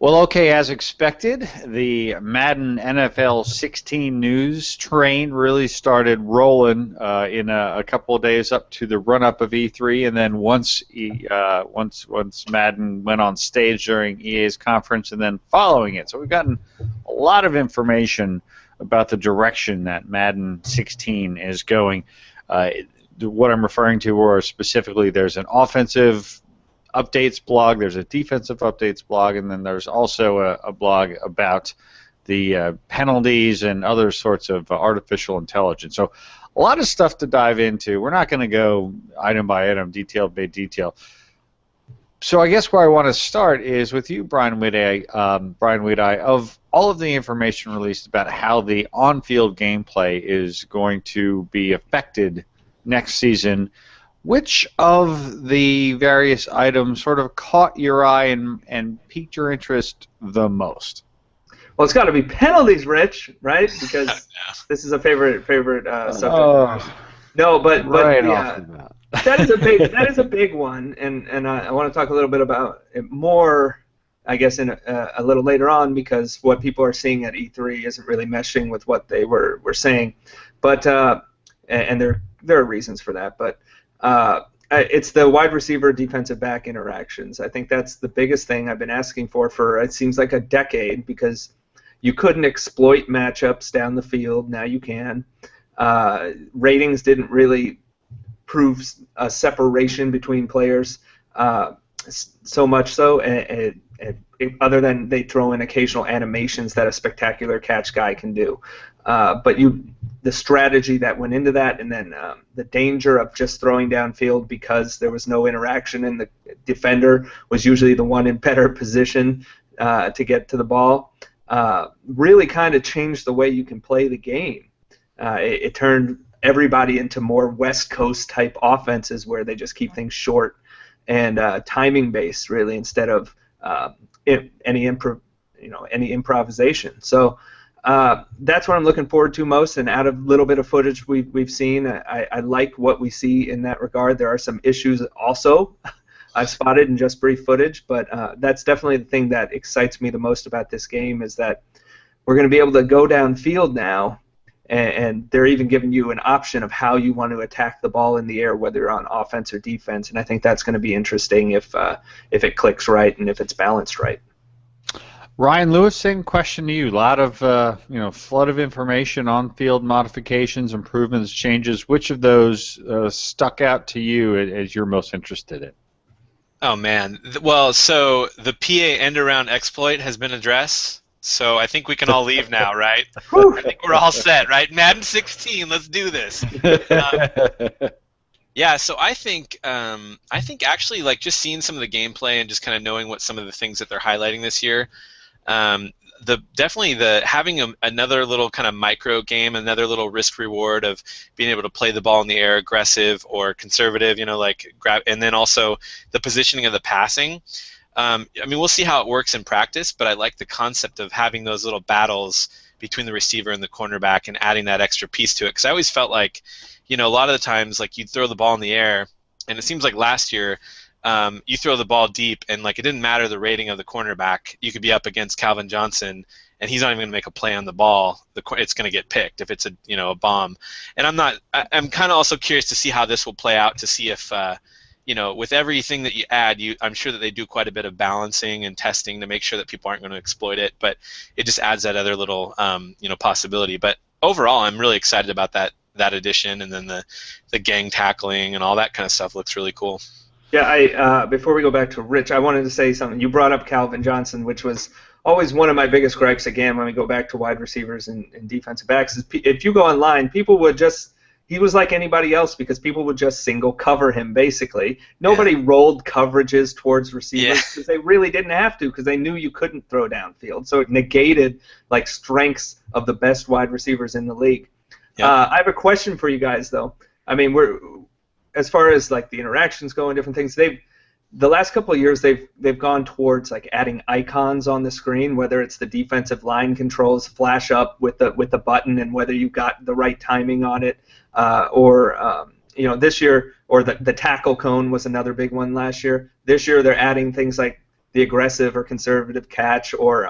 Well, okay, as expected, the Madden NFL 16 news train really started rolling in a couple of days up to the run-up of E3, and then once Madden went on stage during EA's conference, and then following it. So we've gotten a lot of information about the direction that Madden 16 is going. What I'm referring to, or specifically, there's an offensive updates blog, there's a defensive updates blog, and then there's also a blog about the penalties and other sorts of artificial intelligence. So a lot of stuff to dive into. We're not going to go item by item, detail by detail. So I guess where I want to start is with you, Brian Witte, of all of the information released about how the on-field gameplay is going to be affected next season. Which of the various items sort of caught your eye and piqued your interest the most? Well, it's got to be penalties, Rich, right? Because this is a favorite subject. No, but right yeah, that is a big one, and I want to talk a little bit about it more, I guess, in a little later on, because what people are seeing at E3 isn't really meshing with what they were saying, but and there are reasons for that, but. It's the wide receiver defensive back interactions. I think that's the biggest thing I've been asking for it seems like a decade, because you couldn't exploit matchups down the field. Now you can. Ratings didn't really prove a separation between players so much so, other than they throw in occasional animations that a spectacular catch guy can do. But the strategy that went into that, and then the danger of just throwing downfield because there was no interaction, and the defender was usually the one in better position to get to the ball, really kind of changed the way you can play the game. It turned everybody into more West Coast type offenses where they just keep things short and timing based, really, instead of any improvisation. So. That's what I'm looking forward to most, and out of a little bit of footage we've seen, I like what we see in that regard. There are some issues also I've spotted in just brief footage, but that's definitely the thing that excites me the most about this game, is that we're going to be able to go downfield now, and they're even giving you an option of how you want to attack the ball in the air, whether you're on offense or defense, and I think that's going to be interesting if it clicks right and if it's balanced right. Ryan Lewis, same question to you. A lot of flood of information, on-field modifications, improvements, changes. Which of those stuck out to you as you're most interested in? Oh man, well, so the PA end-around exploit has been addressed. So I think we can all leave now, right? I think we're all set, right? Madden 16, let's do this. Yeah, so I think actually, like, just seeing some of the gameplay and just kind of knowing what some of the things that they're highlighting this year. Definitely having another little kind of micro game, another little risk reward of being able to play the ball in the air, aggressive or conservative, like grab, and then also the positioning of the passing. I mean, we'll see how it works in practice, but I like the concept of having those little battles between the receiver and the cornerback and adding that extra piece to it, because I always felt like, a lot of the times, like, you'd throw the ball in the air, and it seems like last year, you throw the ball deep, and like it didn't matter the rating of the cornerback. You could be up against Calvin Johnson, and he's not even going to make a play on the ball. It's going to get picked if it's a bomb. And I'm kind of also curious to see how this will play out, to see if with everything that you add, I'm sure that they do quite a bit of balancing and testing to make sure that people aren't going to exploit it. But it just adds that other little possibility. But overall, I'm really excited about that addition, and then the gang tackling and all that kind of stuff looks really cool. Yeah, before we go back to Rich, I wanted to say something. You brought up Calvin Johnson, which was always one of my biggest gripes, again, when we go back to wide receivers and defensive backs. Is if you go online, people would he was like anybody else, because people would just single cover him, basically. Nobody rolled coverages towards receivers because they really didn't have to, because they knew you couldn't throw downfield. So it negated, like, strengths of the best wide receivers in the league. I have a question for you guys, though. I mean, as far as, like, the interactions go and different things, the last couple of years they've gone towards, like, adding icons on the screen, whether it's the defensive line controls flash up with the button, and whether you got the right timing on it, or this year, or the tackle cone was another big one last year. This year they're adding things like the aggressive or conservative catch, or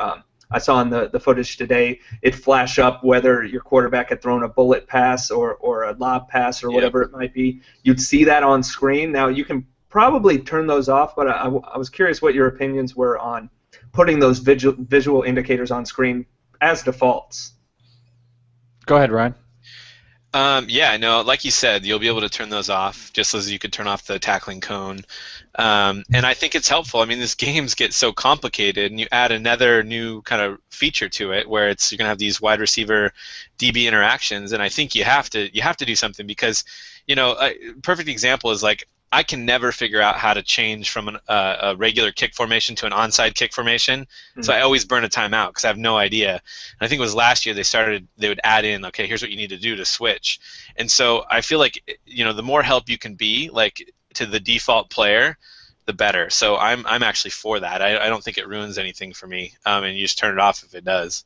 I saw in the footage today, it flash up whether your quarterback had thrown a bullet pass or a lob pass or whatever it might be. You'd see that on screen. Now, you can probably turn those off, but I was curious what your opinions were on putting those visual indicators on screen as defaults. Go ahead, Ryan. Yeah, no, like you said, you'll be able to turn those off just as you could turn off the tackling cone. And I think it's helpful. I mean, these games get so complicated, and you add another new kind of feature to it where you're going to have these wide receiver DB interactions, and I think you have to do something because, a perfect example is like I can never figure out how to change from a regular kick formation to an onside kick formation. Mm-hmm. So I always burn a timeout because I have no idea. And I think it was last year they would add in, okay, here's what you need to do to switch. And so I feel like, the more help you can be, like, to the default player, the better. So I'm actually for that. I don't think it ruins anything for me, and you just turn it off if it does.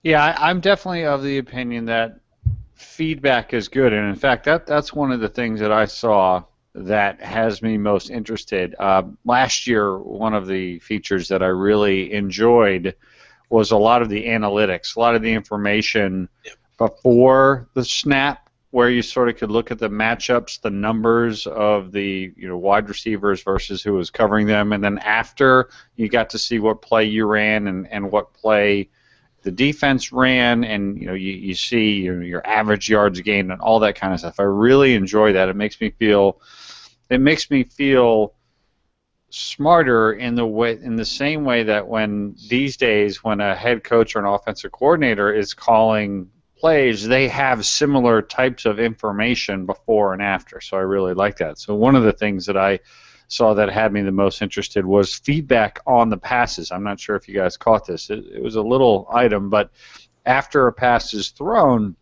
Yeah, I'm definitely of the opinion that feedback is good, and in fact, that's one of the things that I saw that has me most interested. Last year, one of the features that I really enjoyed was a lot of the analytics, a lot of the information before the snap, where you sort of could look at the matchups, the numbers of the wide receivers versus who was covering them, and then after, you got to see what play you ran and what play the defense ran, and you see your average yards gained and all that kind of stuff. I really enjoy that. It makes me feel smarter in the same way that when these days when a head coach or an offensive coordinator is calling plays, they have similar types of information before and after. So I really like that. So one of the things that I saw that had me the most interested was feedback on the passes. I'm not sure if you guys caught this. It was a little item, but after a pass is thrown,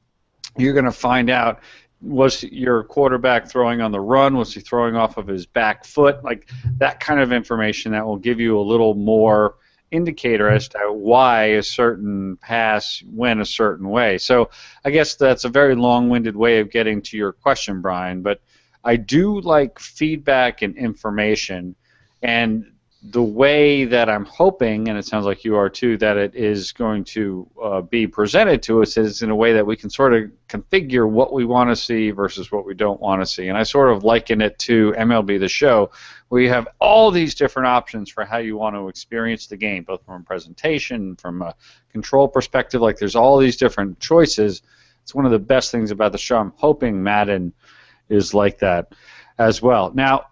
you're going to find out, was your quarterback throwing on the run? Was he throwing off of his back foot? Like that kind of information that will give you a little more indicator as to why a certain pass went a certain way. So I guess that's a very long-winded way of getting to your question, Brian, but I do like feedback and information, and the way that I'm hoping, and it sounds like you are too, that it is going to be presented to us is in a way that we can sort of configure what we want to see versus what we don't want to see. And I sort of liken it to MLB The Show, where you have all these different options for how you want to experience the game, both from a presentation, from a control perspective. Like there's all these different choices. It's one of the best things about the show. I'm hoping Madden is like that as well. Now,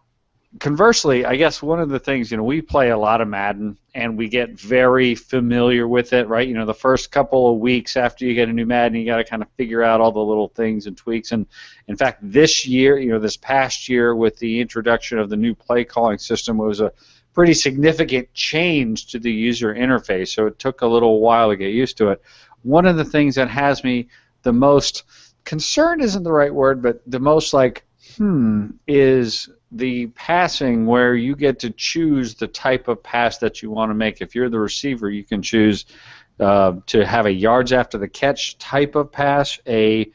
conversely, I guess one of the things, we play a lot of Madden, and we get very familiar with it, right? The first couple of weeks after you get a new Madden, you got to kind of figure out all the little things and tweaks. And in fact, this year, this past year, with the introduction of the new play calling system, it was a pretty significant change to the user interface, so it took a little while to get used to it. One of the things that has me the most concerned isn't the right word, but the most is the passing, where you get to choose the type of pass that you want to make. If you're the receiver, you can choose to have a yards after the catch type of pass, a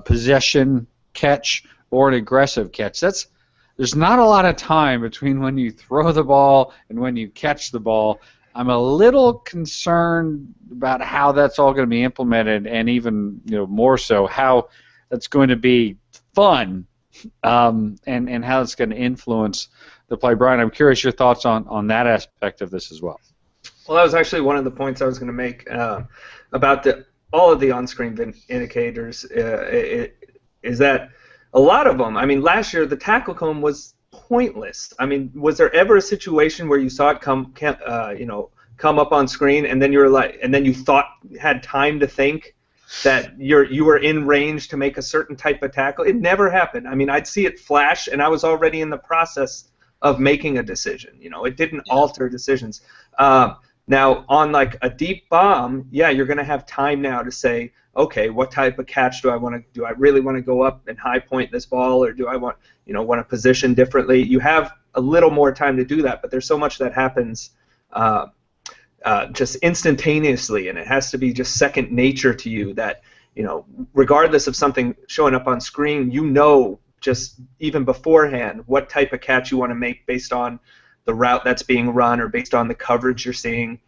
possession catch, or an aggressive catch. There's not a lot of time between when you throw the ball and when you catch the ball. I'm a little concerned about how that's all going to be implemented, and even more so how that's going to be fun, and how it's going to influence the play. Brian, I'm curious your thoughts on that aspect of this as well. Well, that was actually one of the points I was going to make about all of the on-screen indicators. Is that a lot of them? I mean, last year the tackle cone was pointless. I mean, was there ever a situation where you saw it come up on screen, and then you had time to think that you were in range to make a certain type of tackle? It never happened. I mean, I'd see it flash, and I was already in the process of making a decision. It didn't alter decisions. Now, on like a deep bomb, you're going to have time now to say, okay, what type of catch do I want to do? I really want to go up and high point this ball, or do I want to position differently? You have a little more time to do that, but there's so much that happens just instantaneously, and it has to be just second nature to you that, regardless of something showing up on screen, just even beforehand what type of catch you want to make based on the route that's being run or based on the coverage you're seeing.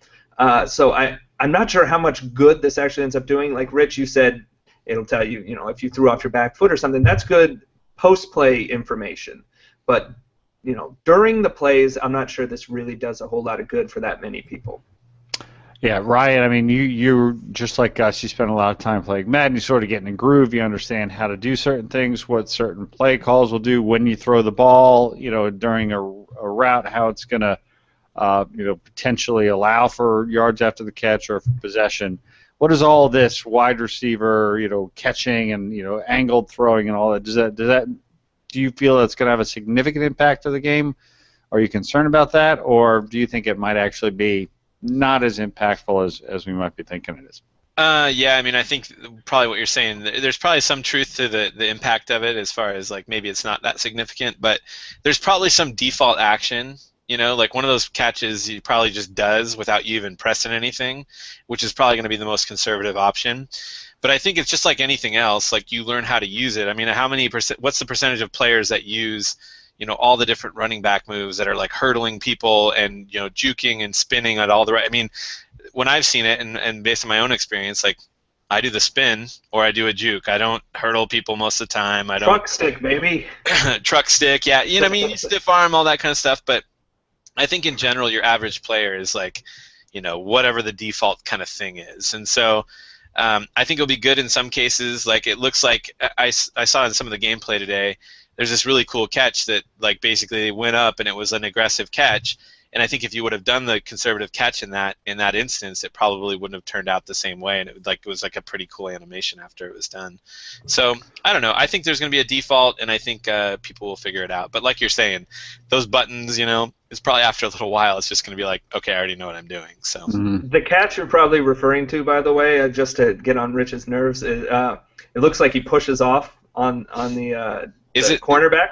So I'm not sure how much good this actually ends up doing. Like Rich, you said it'll tell you, if you threw off your back foot or something. That's good post-play information. But, during the plays, I'm not sure this really does a whole lot of good for that many people. Yeah, Ryan, I mean, you're just like us. You spend a lot of time playing Madden. You sort of get in a groove. You understand how to do certain things, what certain play calls will do when you throw the ball, during a route, how it's going to, potentially allow for yards after the catch or for possession. What is all this wide receiver, catching and, angled throwing and all that? Do you feel that's going to have a significant impact to the game? Are you concerned about that, or do you think it might actually be not as impactful as we might be thinking it is? Yeah, I mean, I think probably what you're saying, there's probably some truth to the impact of it as far as, like, maybe it's not that significant, but there's probably some default action, like one of those catches he probably just does without you even pressing anything, which is probably going to be the most conservative option. But I think it's just like anything else, like you learn how to use it. I mean, what's the percentage of players that use all the different running back moves that are like hurdling people and, juking and spinning at all the right. I mean, when I've seen it and based on my own experience, like I do the spin or I do a juke. I don't hurdle people most of the time. I don't. Truck stick, baby. Truck stick, yeah. I mean, you stiff arm, all that kind of stuff. But I think in general, your average player is like, whatever the default kind of thing is. And so I think it'll be good in some cases. Like it looks like I saw in some of the gameplay today, there's this really cool catch that, like, basically they went up and it was an aggressive catch. And I think if you would have done the conservative catch in that instance, it probably wouldn't have turned out the same way, and it was like a pretty cool animation after it was done. So I don't know. I think there's going to be a default, and I think people will figure it out. But like you're saying, those buttons, it's probably after a little while, it's just going to be like, okay, I already know what I'm doing. So The catch you're probably referring to, by the way, just to get on Rich's nerves, it looks like he pushes off on the cornerback.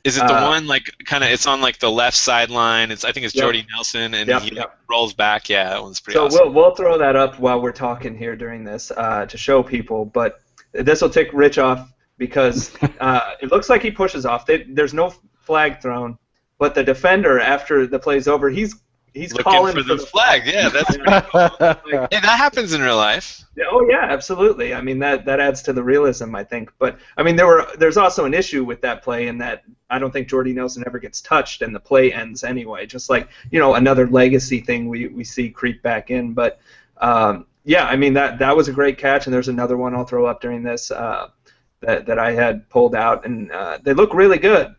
Is it the one, like, kind of, it's on, like, the left sideline? I think it's Jordy Nelson, and he rolls back. Yeah, that one's pretty awesome. So we'll throw that up while we're talking here during this to show people, but this will tick Rich off because it looks like he pushes off. There's no flag thrown, but the defender, after the play's over, he's looking calling for the flag. Yeah, that's pretty cool. Hey, that happens in real life. Oh yeah, absolutely. I mean that adds to the realism, I think. But I mean there's also an issue with that play in that I don't think Jordy Nelson ever gets touched and the play ends anyway. Just like another legacy thing we see creep back in. But yeah, I mean that was a great catch, and there's another one I'll throw up during this that I had pulled out, and they look really good.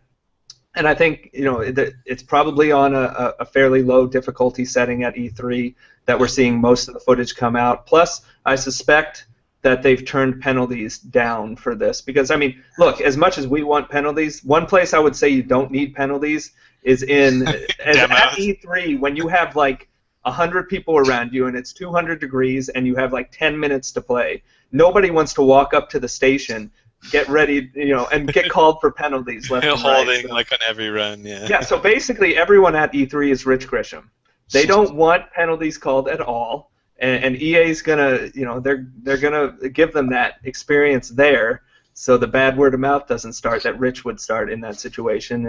And I think it's probably on a fairly low difficulty setting at E3 that we're seeing most of the footage come out. Plus, I suspect that they've turned penalties down for this because, I mean, look, as much as we want penalties, one place I would say you don't need penalties is at E3 when you have like 100 people around you and it's 200 degrees and you have like 10 minutes to play. Nobody wants to walk up to the station, get ready, and get called for penalties left and right. Holding like on every run, yeah. Yeah, so basically everyone at E3 is Rich Grisham. They don't want penalties called at all, and EA's gonna, they're gonna give them that experience there, so the bad word of mouth doesn't start that Rich would start in that situation,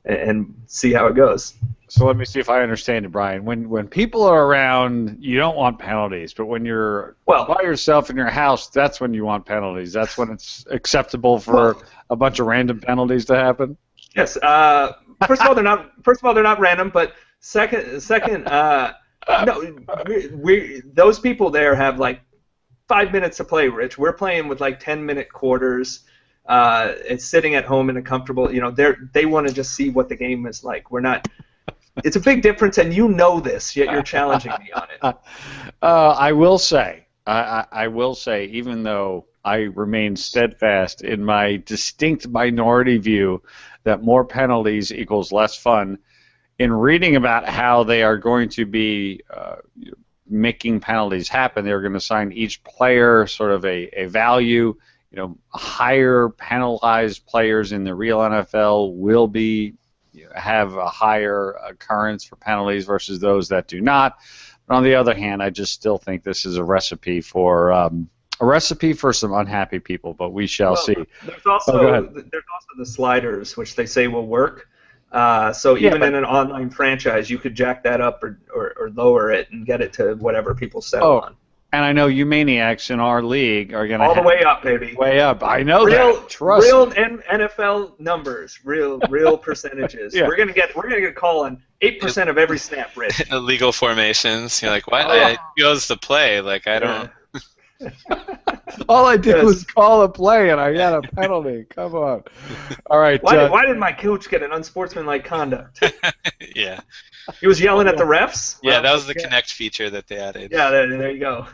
and see how it goes. So let me see if I understand it, Brian. When people are around, you don't want penalties, but when you're by yourself in your house, that's when you want penalties. That's when it's acceptable for a bunch of random penalties to happen. Yes. First of all, they're not random, but second, no, those people there have like 5 minutes to play. Rich, we're playing with like 10-minute quarters. It's sitting at home in a comfortable. They want to just see what the game is like. We're not. It's a big difference, and this, yet you're challenging me on it. I will say, even though I remain steadfast in my distinct minority view that more penalties equals less fun, in reading about how they are going to be making penalties happen, they're going to assign each player sort of a value. Higher penalized players in the real NFL will have a higher occurrence for penalties versus those that do not. But on the other hand, I just still think this is a recipe for some unhappy people. But we shall see. There's also the sliders, which they say will work. So Yeah, even but in an online franchise, you could jack that up or lower it and get it to whatever people settle oh, on. and I know you maniacs in our league are going to All the have way up, baby. way up. I know Real, that. Trust me. NFL numbers, real percentages. Yeah. We're gonna get a call on 8% of every snap, Rich. Illegal formations. You're like, what? Oh, He goes to play. Like, I don't. yeah. All I did was Yes. call a play, and I got a penalty. Come on. All right. Why did my coach get an unsportsmanlike conduct? Yeah. He was yelling at the refs. Yeah, Well, that was the okay. Connect feature that they added. Yeah, there you go.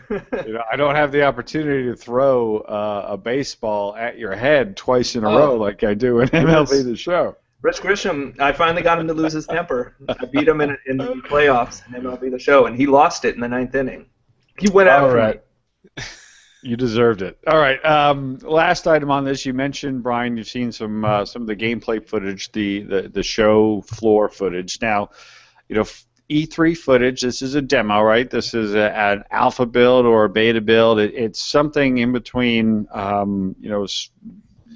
I don't have the opportunity to throw a baseball at your head twice in a row like I do in MLB The Show. Rich Grisham, I finally got him to lose his temper. I beat him in the playoffs in MLB The Show, and he lost it in the 9th inning. He went after me. You deserved it. All right. Last item on this, you mentioned, Brian, you've seen some of the gameplay footage, the show floor footage. Now, E3 footage. This is a demo, right? This is an alpha build or a beta build. It's something in between.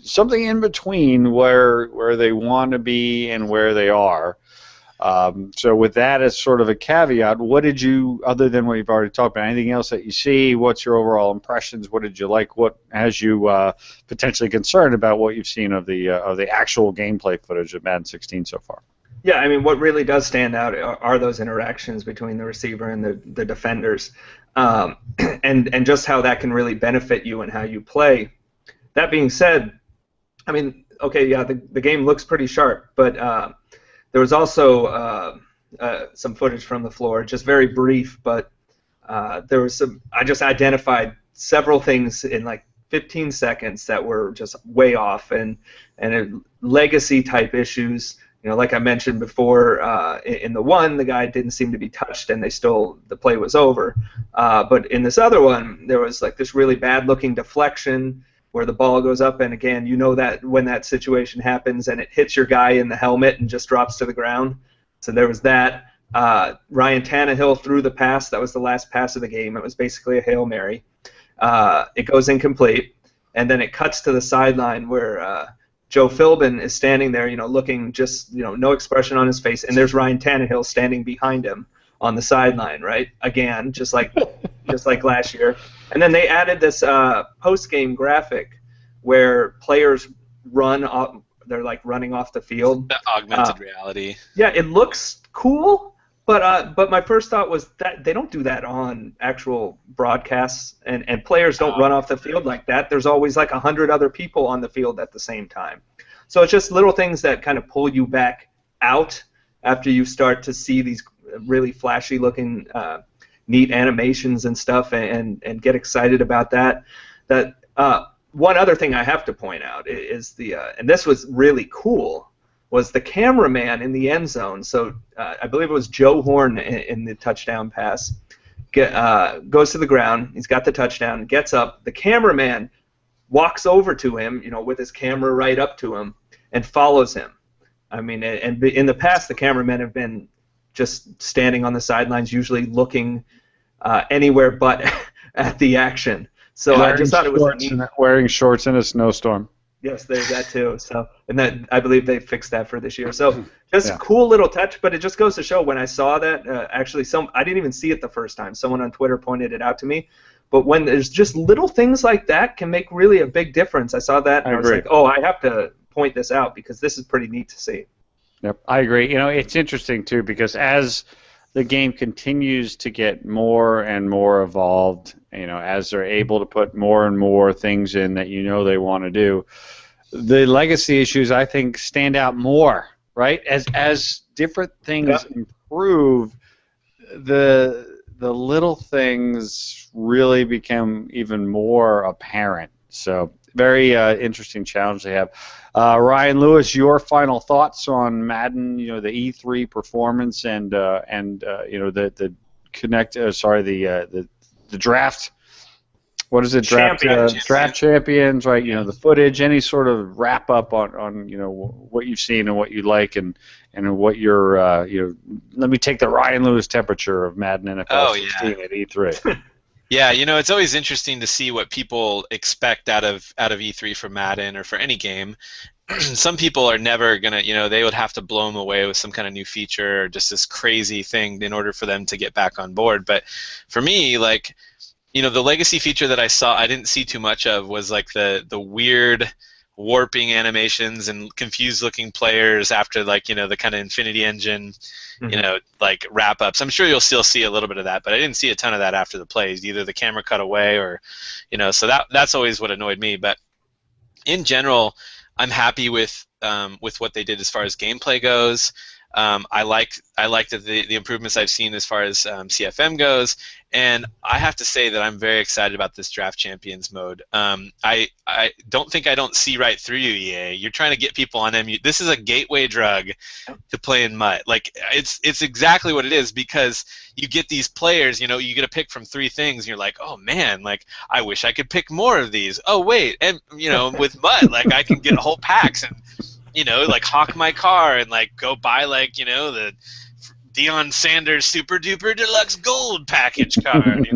Something in between where they want to be and where they are. So with that as sort of a caveat, what did you, other than what you've already talked about, anything else that you see? What's your overall impressions? What did you like? What has you potentially concerned about what you've seen of the actual gameplay footage of Madden 16 so far? Yeah, I mean, what really does stand out are those interactions between the receiver and the defenders, and just how that can really benefit you and how you play. That being said, I mean, okay, yeah, the game looks pretty sharp, but there was also some footage from the floor, just very brief, but there was some. I just identified several things in like 15 seconds that were just way off, and legacy type issues. Like I mentioned before, in the one, the guy didn't seem to be touched, and the play was over. But in this other one, there was like this really bad-looking deflection where the ball goes up, and again, that when that situation happens and it hits your guy in the helmet and just drops to the ground. So there was that. Ryan Tannehill threw the pass. That was the last pass of the game. It was basically a Hail Mary. It goes incomplete, and then it cuts to the sideline where Joe Philbin is standing there, looking just, no expression on his face, and there's Ryan Tannehill standing behind him on the sideline, right? Again, just like last year. And then they added this post-game graphic where players run off, they're like running off the field. The augmented reality. Yeah, it looks cool, but my first thought was that they don't do that on actual broadcasts, and players don't run off the field like that. There's always like 100 other people on the field at the same time. So it's just little things that kind of pull you back out after you start to see these really flashy looking neat animations and stuff, and get excited about that. One other thing I have to point out is and this was really cool, was the cameraman in the end zone. So I believe it was Joe Horn in the touchdown pass. Goes to the ground. He's got the touchdown. Gets up. The cameraman walks over to him, with his camera right up to him, and follows him. I mean, and in the past, the cameramen have been just standing on the sidelines, usually looking anywhere but at the action. So I just thought it was wearing shorts in a snowstorm. Yes, there's that too. So, and that I believe they fixed that for this year. So, just cool little touch, but it just goes to show when I saw that. Actually, I didn't even see it the first time. Someone on Twitter pointed it out to me. But when there's just little things like that, can make really a big difference. I saw that and I was like, oh, I have to point this out because this is pretty neat to see. Yep, I agree. It's interesting too because as the game continues to get more and more evolved, as they're able to put more and more things in that they want to do, the legacy issues I think stand out more, right? As different things improve, the little things really become even more apparent. So very interesting challenge they have. Ryan Lewis, your final thoughts on Madden? The E3 performance and the Connect. The draft. What is it? Draft champions, right? The footage. Any sort of wrap up on what you've seen and what you like and what your Let me take the Ryan Lewis temperature of Madden NFL 16 at E3. Yeah, it's always interesting to see what people expect out of E3 for Madden or for any game. some people are never gonna, they would have to blow them away with some kind of new feature or just this crazy thing in order for them to get back on board. But for me, like, the legacy feature that I didn't see too much of was like the weird warping animations and confused looking players after, like, the kind of Infinity Engine, like wrap ups. I'm sure you'll still see a little bit of that, but I didn't see a ton of that after the plays. Either the camera cut away or, so that's always what annoyed me. But in general, I'm happy with what they did as far as gameplay goes. I like the improvements I've seen as far as CFM goes, and I have to say that I'm very excited about this Draft Champions mode. I don't think I don't see right through you, EA. You're trying to get people on MU. This is a gateway drug to play in MUT. Like, it's exactly what it is, because you get these players, you get a pick from 3 things, and you're like, oh man, like, I wish I could pick more of these. Oh wait, and with MUT, like, I can get whole packs and like hawk my car and like go buy, like, the Deion Sanders Super Duper Deluxe Gold package card,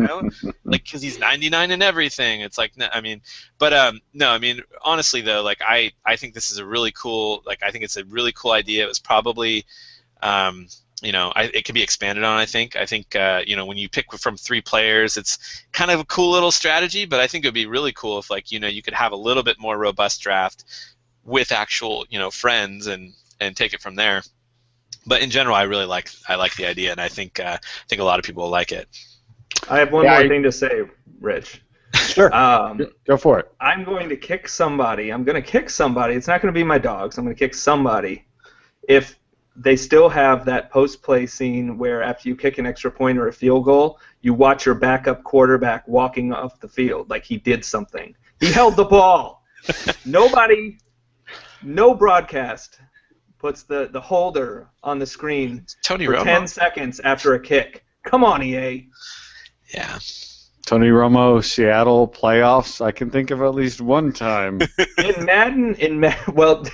like, because he's 99 and everything. It's like, no, I mean, but no, I mean, honestly though, like, I think this is a really cool, like, I think it's a really cool idea. It was probably, it can be expanded on. I think, when you pick from 3 players, it's kind of a cool little strategy. But I think it would be really cool if, like, you could have a little bit more robust draft with actual, friends and take it from there. But in general, I like the idea, and I think a lot of people will like it. I have one more thing to say, Rich. Sure. Go for it. I'm going to kick somebody. It's not going to be my dogs. I'm going to kick somebody if they still have that post-play scene where after you kick an extra point or a field goal, you watch your backup quarterback walking off the field like he did something. He held the ball. No broadcast puts the holder on the screen Tony for Romo. 10 seconds after a kick. Come on, EA. Yeah. Tony Romo, Seattle playoffs. I can think of at least one time. In Madden, well,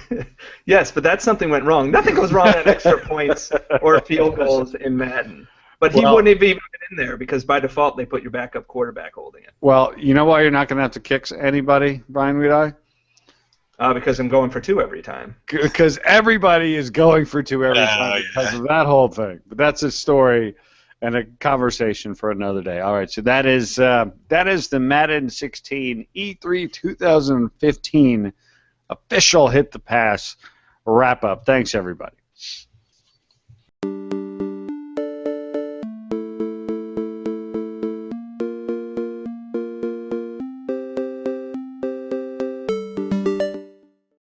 yes, but that's something went wrong. Nothing goes wrong at extra points or field goals in Madden. But he wouldn't have even been in there because by default they put your backup quarterback holding it. Well, you know why you're not going to have to kick anybody, Brian Weedeye? Because I'm going for 2 every time. Because everybody is going for 2 every time because of that whole thing. But that's a story and a conversation for another day. All right, so that is the Madden 16 E3 2015 official Hit the Pass wrap up. Thanks, everybody.